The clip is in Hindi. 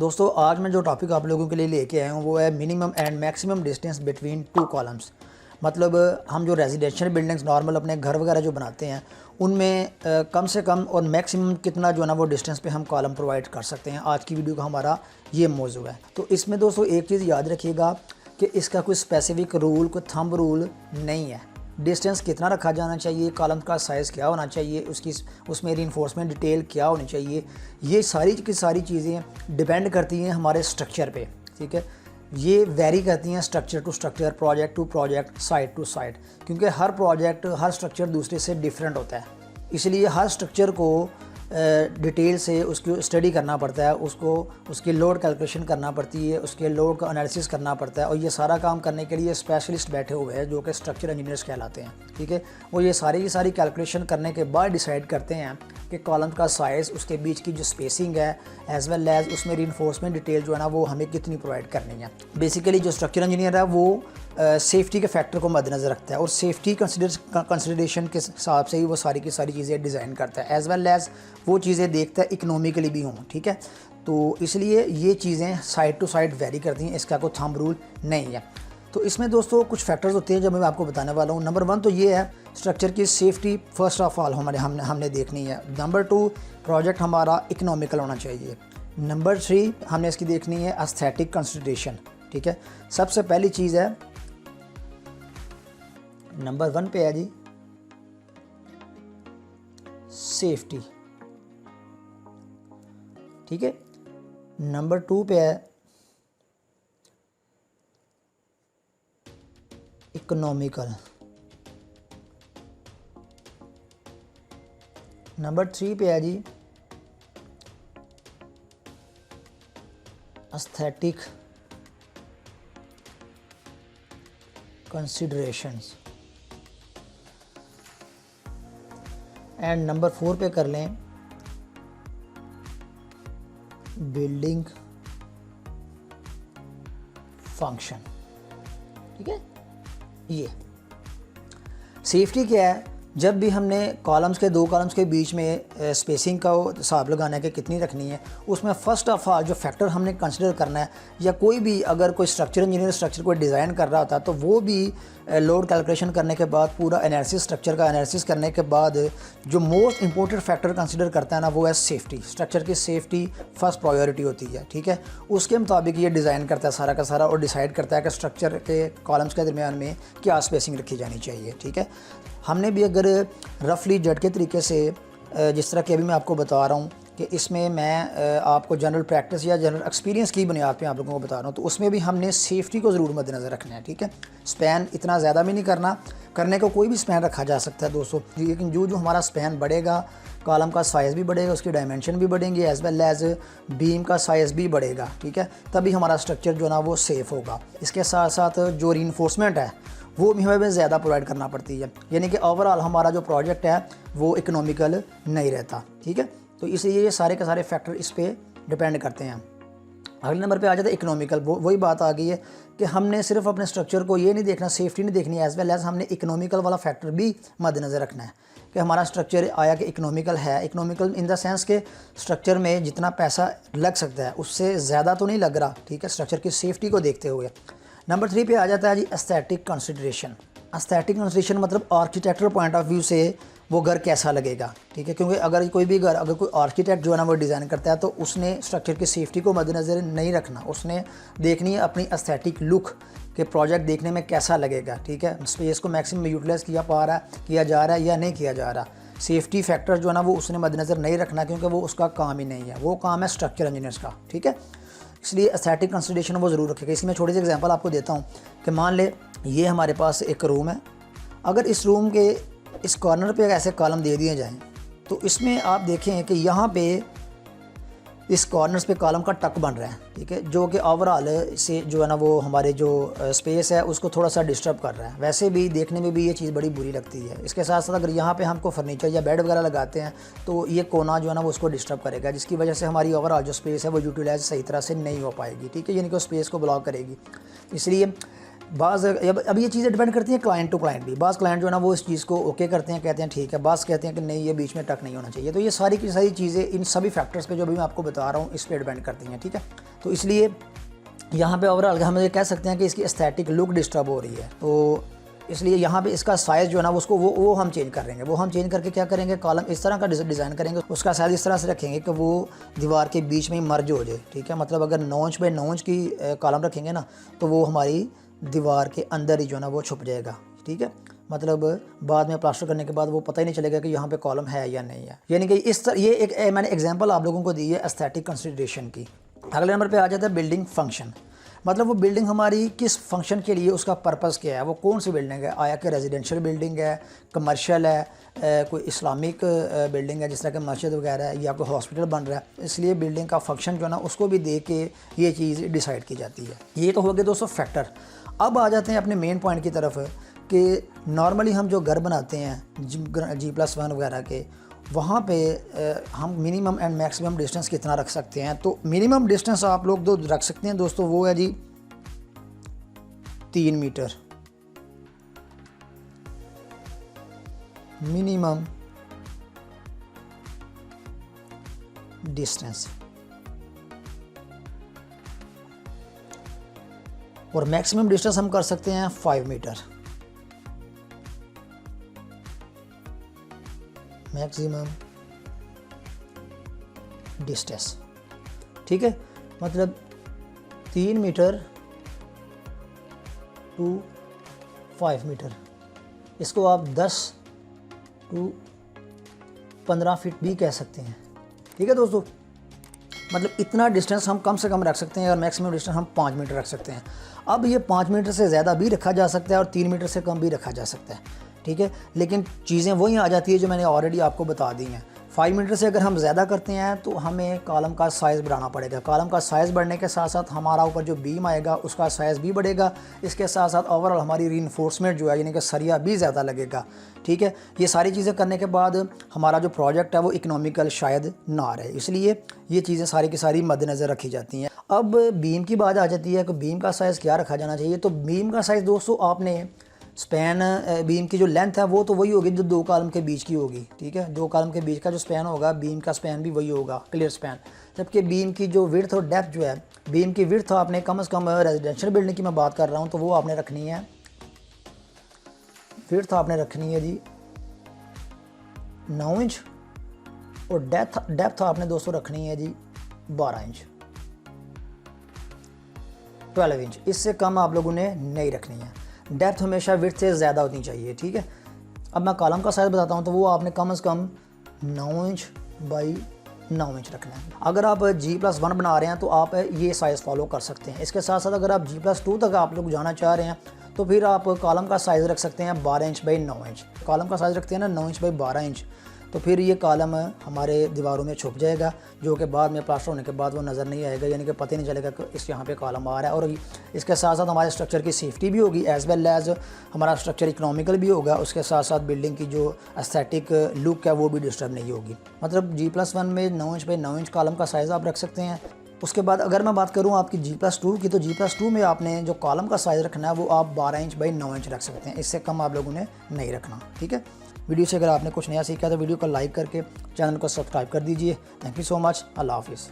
दोस्तों आज मैं जो टॉपिक आप लोगों के लिए लेके आया हूँ वो है minimum and maximum distance between two columns. मतलब हम जो रेजिडेंशियल बिल्डिंग्स नॉर्मल अपने घर वगैरह जो बनाते हैं उनमें कम से कम और मैक्सिमम कितना जो है ना वो डिस्टेंस पे हम कॉलम प्रोवाइड कर सकते हैं। आज की वीडियो का हमारा ये मौजू है। तो इसमें दोस्तों एक चीज़ याद रखिएगा कि इसका कोई स्पेसिफिक रूल, कोई थंब रूल नहीं है। डिस्टेंस कितना रखा जाना चाहिए, कॉलम का साइज़ क्या होना चाहिए, उसमें रीइंफोर्समेंट डिटेल क्या होनी चाहिए, ये सारी की सारी चीज़ें डिपेंड करती हैं हमारे स्ट्रक्चर पे। ठीक है, ये वेरी करती हैं structure to structure, project to project, site to site, क्योंकि हर प्रोजेक्ट हर स्ट्रक्चर दूसरे से डिफरेंट होता है। इसलिए हर स्ट्रक्चर को डिटेल से उसको स्टडी करना पड़ता है, उसको उसकी लोड कैलकुलेशन करना पड़ती है, उसके लोड का एनालिसिस करना पड़ता है। और ये सारा काम करने के लिए स्पेशलिस्ट बैठे हुए हैं जो कि स्ट्रक्चर इंजीनियर्स कहलाते हैं। ठीक है, वो ये सारी की सारी कैलकुलेशन करने के बाद डिसाइड करते हैं कि कॉलम का साइज़, उसके बीच की जो स्पेसिंग है, एज वेल एज उसमें रीइंफोर्समेंट डिटेल जो है ना वो हमें कितनी प्रोवाइड करनी है। बेसिकली जो स्ट्रक्चर इंजीनियर है वो सेफ्टी के फैक्टर को मद्देनज़र रखता है और सेफ्टी कंसिडरेशन के हिसाब से ही वो सारी की सारी चीज़ें डिज़ाइन करता है। एज़ वेल एज़ वो चीज़ें देखता है इकोनॉमिकली भी हों। ठीक है, तो इसलिए ये चीज़ें साइड टू साइड वेरी करती हैं, इसका कोई थंब रूल नहीं है। तो इसमें दोस्तों कुछ फैक्टर्स होते हैं जो मैं आपको बताने वाला हूँ। नंबर 1 तो ये है स्ट्रक्चर की सेफ्टी फर्स्ट ऑफ ऑल हमने देखनी है। नंबर 2 प्रोजेक्ट हमारा इकोनॉमिकल होना चाहिए। नंबर 3 हमने इसकी देखनी है एस्थेटिक कंसिडरेशन। ठीक है, सबसे पहली चीज़ है नंबर 1 पे है जी सेफ्टी। ठीक है, नंबर 2 पे है इकोनॉमिकल। नंबर 3 पे है जी एस्थेटिक कंसिडरेशंस। एंड नंबर 4 पे कर लें बिल्डिंग फंक्शन। ठीक है, ये सेफ्टी क्या है, जब भी हमने दो कॉलम्स के बीच में स्पेसिंग का हिसाब लगाना है कि कितनी रखनी है, उसमें फ़र्स्ट ऑफ ऑल जो फैक्टर हमने कंसिडर करना है, या कोई भी अगर कोई स्ट्रक्चर इंजीनियर स्ट्रक्चर को डिज़ाइन कर रहा होता है तो वो भी लोड कैलकुलेशन करने के बाद, पूरा एनालिसिस, स्ट्रक्चर का एनालिसिस करने के बाद जो मोस्ट इंपॉर्टेंट फैक्टर कंसिडर करता है ना वो है सेफ्टी। स्ट्रक्चर की सेफ्टी फर्स्ट प्रायोरिटी होती है। ठीक है, उसके मुताबिक ये डिज़ाइन करता है सारा का सारा और डिसाइड करता है कि स्ट्रक्चर के कॉलम्स के दरमियान में क्या स्पेसिंग रखी जानी चाहिए। ठीक है, हमने भी अगर रफली जट के तरीके से जिस तरह कि अभी मैं आपको बता रहा हूँ कि इसमें मैं आपको जनरल प्रैक्टिस या जनरल एक्सपीरियंस की बुनियाद पे आप लोगों को बता रहा हूँ, तो उसमें भी हमने सेफ्टी को ज़रूर मद्देनज़र रखना है। ठीक है, स्पैन इतना ज़्यादा भी नहीं करने को कोई भी स्पैन रखा जा सकता है दोस्तों, लेकिन जो हमारा स्पैन बढ़ेगा, कॉलम का साइज़ भी बढ़ेगा, उसकी डायमेंशन भी बढ़ेंगे, एज़ वेल एज़ बीम का साइज़ भी बढ़ेगा। ठीक है, तभी हमारा स्ट्रक्चर जो ना वो सेफ़ होगा। इसके साथ साथ जो रीइंफोर्समेंट है वो भी हमें ज़्यादा प्रोवाइड करना पड़ती है, यानी कि ओवरऑल हमारा जो प्रोजेक्ट है वो इकोनॉमिकल नहीं रहता। ठीक है, तो इसलिए ये सारे के सारे फैक्टर इस पे डिपेंड करते हैं। अगले नंबर पे आ जाता है इकोनॉमिकल। वही बात आ गई है कि हमने सिर्फ अपने स्ट्रक्चर को ये नहीं देखना, सेफ्टी नहीं देखनी, एज़ वेल एज़ हमने इकोनॉमिकल वाला फैक्टर भी मद्देनज़र रखना है कि हमारा स्ट्रक्चर आया कि इकोनॉमिकल है। इकोनॉमिकल इन द सेंस के स्ट्रक्चर में जितना पैसा लग सकता है उससे ज़्यादा तो नहीं लग रहा। ठीक है, स्ट्रक्चर की सेफ्टी को देखते हुए। नंबर 3 पे आ जाता है जी एस्थेटिक कंसिडरेशन। एस्थेटिक कंसिडरेशन मतलब आर्किटेक्चरल पॉइंट ऑफ व्यू से वो घर कैसा लगेगा। ठीक है, क्योंकि अगर कोई आर्किटेक्ट जो है ना वो डिज़ाइन करता है तो उसने स्ट्रक्चर की सेफ्टी को मद्देनज़र नहीं रखना, उसने देखनी है अपनी एस्थेटिक लुक के प्रोजेक्ट देखने में कैसा लगेगा। ठीक है, स्पेस को मैक्सिमम यूटिलाइज़ किया जा रहा है या नहीं किया जा रहा। सेफ्टी फैक्टर जो है ना वो उसने मद्देनज़र नहीं रखना, क्योंकि वो उसका काम ही नहीं है, वो काम है स्ट्रक्चर इंजीनियर्स का। ठीक है, इसलिए एस्थेटिक कंसिडरेशन वो ज़रूर रखेगा। इसमें छोटी सी एग्जांपल आपको देता हूँ कि मान ले ये हमारे पास एक रूम है, अगर इस रूम के इस कॉर्नर पे ऐसे कॉलम दे दिए जाएं तो इसमें आप देखें कि यहाँ पे इस कॉर्नर्स पे कॉलम का टक बन रहा है। ठीक है, जो कि ओवरऑल से जो है ना वो हमारे जो स्पेस है उसको थोड़ा सा डिस्टर्ब कर रहा है। वैसे भी देखने में भी ये चीज़ बड़ी बुरी लगती है। इसके साथ साथ अगर यहाँ पे हमको फर्नीचर या बेड वगैरह लगाते हैं तो ये कोना जो है ना वो उसको डिस्टर्ब करेगा, जिसकी वजह से हमारी ओवरऑल जो स्पेस है वो यूटिलाइज सही तरह से नहीं हो पाएगी। ठीक है, यानी कि स्पेस को ब्लॉक करेगी। इसलिए बाज़ अब ये चीज़ें डिपेंड करती हैं क्लाइंट टू क्लाइंट भी। बाज़ क्लाइंट जो है ना वो इस चीज़ को ओके करते हैं, कहते हैं ठीक है, बाज़ कहते हैं कि नहीं ये बीच में टक नहीं होना चाहिए। तो ये सारी की सारी चीज़ें इन सभी फैक्टर्स पे जो भी मैं आपको बता रहा हूँ इस पर डिपेंड करती हैं, ठीक है। तो इसलिए यहाँ पे ओवरऑल हम ये कह सकते हैं कि इसकी एस्थेटिक लुक डिस्टर्ब हो रही है, तो इसलिए यहाँ पे इसका साइज़ जो है ना उसको वो हम चेंज कर देंगे। वो हम चेंज करके क्या करेंगे, कॉलम इस तरह का डिज़ाइन करेंगे, उसका साइज़ इस तरह से रखेंगे कि वो दीवार के बीच में मर्ज हो जाए, ठीक है। मतलब अगर 9 इंच बाई 9 इंच की कॉलम रखेंगे ना तो वो हमारी दीवार के अंदर ही जो है ना वो छुप जाएगा, ठीक है। मतलब बाद में प्लास्टर करने के बाद वो पता ही नहीं चलेगा कि यहाँ पे कॉलम है या नहीं है। यानी कि इस तरह ये एक मैंने एग्जांपल आप लोगों को दी है एस्थेटिक कंसिडरेशन की। अगले नंबर पे आ जाता है बिल्डिंग फंक्शन। मतलब वो बिल्डिंग हमारी किस फंक्शन के लिए, उसका पर्पस क्या है, वो कौन सी बिल्डिंग है, आया कि रेजिडेंशियल बिल्डिंग है, कमर्शियल है, कोई इस्लामिक बिल्डिंग है जिस तरह के मस्जिद वगैरह है, या कोई हॉस्पिटल बन रहा है। इसलिए बिल्डिंग का फंक्शन जो है ना उसको भी देख के ये चीज़ डिसाइड की जाती है। ये तो हो गए दोस्तों फैक्टर। अब आ जाते हैं अपने मेन पॉइंट की तरफ कि नॉर्मली हम जो घर बनाते हैं G+1 वगैरह के, वहाँ पे हम मिनिमम एंड मैक्सिमम डिस्टेंस कितना रख सकते हैं। तो मिनिमम डिस्टेंस आप लोग जो रख सकते हैं दोस्तों वो है जी 3 मीटर मिनिमम डिस्टेंस, और मैक्सिमम डिस्टेंस हम कर सकते हैं 5 मीटर मैक्सिमम डिस्टेंस, ठीक है। मतलब 3 मीटर टू 5 मीटर, इसको आप 10 टू 15 फीट भी कह सकते हैं, ठीक है दोस्तों। मतलब इतना डिस्टेंस हम कम से कम रख सकते हैं और मैक्सिमम डिस्टेंस हम 5 मीटर रख सकते हैं। अब ये 5 मीटर से ज़्यादा भी रखा जा सकता है और 3 मीटर से कम भी रखा जा सकता है, ठीक है। लेकिन चीज़ें वही आ जाती है जो मैंने ऑलरेडी आपको बता दी हैं। 5 मीटर से अगर हम ज़्यादा करते हैं तो हमें कॉलम का साइज़ बढ़ाना पड़ेगा। कॉलम का साइज़ बढ़ने के साथ साथ हमारा ऊपर जो बीम आएगा उसका साइज़ भी बढ़ेगा। इसके साथ साथ ओवरऑल हमारी रीइंफोर्समेंट जो है यानी कि सरिया भी ज़्यादा लगेगा, ठीक है। ये सारी चीज़ें करने के बाद हमारा जो प्रोजेक्ट है वो इकोनॉमिकल शायद ना रहे, इसलिए ये चीज़ें सारी की सारी मद्देनज़र रखी जाती हैं। अब बीम की बात आ जाती है कि बीम का साइज़ क्या रखा जाना चाहिए। तो बीम का साइज़ दोस्तों आपने स्पैन बीम की जो लेंथ है वो तो वही होगी जो 2 कॉलम के बीच की होगी, ठीक है। 2 कॉलम के बीच का जो स्पैन होगा बीम का स्पैन भी वही होगा, क्लियर स्पैन। जबकि बीम की जो विड्थ और डेप्थ जो है, बीम की विड्थ आपने कम से कम रेजिडेंशियल बिल्डिंग की मैं बात कर रहा हूँ तो वो आपने रखनी है, विड्थ आपने रखनी है जी 9 इंच, और डेप्थ आपने दोस्तों रखनी है जी 12 इंच 12 इंच। इससे कम आप लोगों ने नहीं रखनी है। डेप्थ हमेशा विड्थ से ज़्यादा होनी चाहिए, ठीक है। अब मैं कॉलम का साइज़ बताता हूँ तो वो आपने कम से कम 9 इंच बाई 9 इंच रखना है। अगर आप G+1 बना रहे हैं तो आप ये साइज़ फॉलो कर सकते हैं। इसके साथ साथ अगर आप G+2 तक आप लोग जाना चाह रहे हैं तो फिर आप कॉलम का साइज़ रख सकते हैं 12 इंच बाई 9 इंच। कॉलम का साइज़ रखते हैं ना 9 इंच बाई 12 इंच, तो फिर ये कॉलम हमारे दीवारों में छुप जाएगा, जो कि बाद में प्लास्टर होने के बाद वो नज़र नहीं आएगा, यानी कि पता ही नहीं चलेगा कि इस यहाँ पे कॉलम आ रहा है। और इसके साथ साथ हमारे स्ट्रक्चर की सेफ्टी भी होगी, एज़ वेल एज़ हमारा स्ट्रक्चर इकोनॉमिकल भी होगा। उसके साथ साथ बिल्डिंग की जो एस्थेटिक लुक है वो भी डिस्टर्ब नहीं होगी। मतलब G+1 में 9 इंच बाई 9 इंच कॉलम का साइज़ आप रख सकते हैं। उसके बाद अगर मैं बात करूँ आपकी G+2 की, तो G+2 में आपने जो कॉलम का साइज़ रखना है वो आप 12 इंच बाई 9 इंच रख सकते हैं। इससे कम आप लोगों ने नहीं रखना, ठीक है। वीडियो से अगर आपने कुछ नया सीखा तो वीडियो को लाइक करके चैनल को सब्सक्राइब कर दीजिए। Thank you so much. अल्लाह हाफिज़।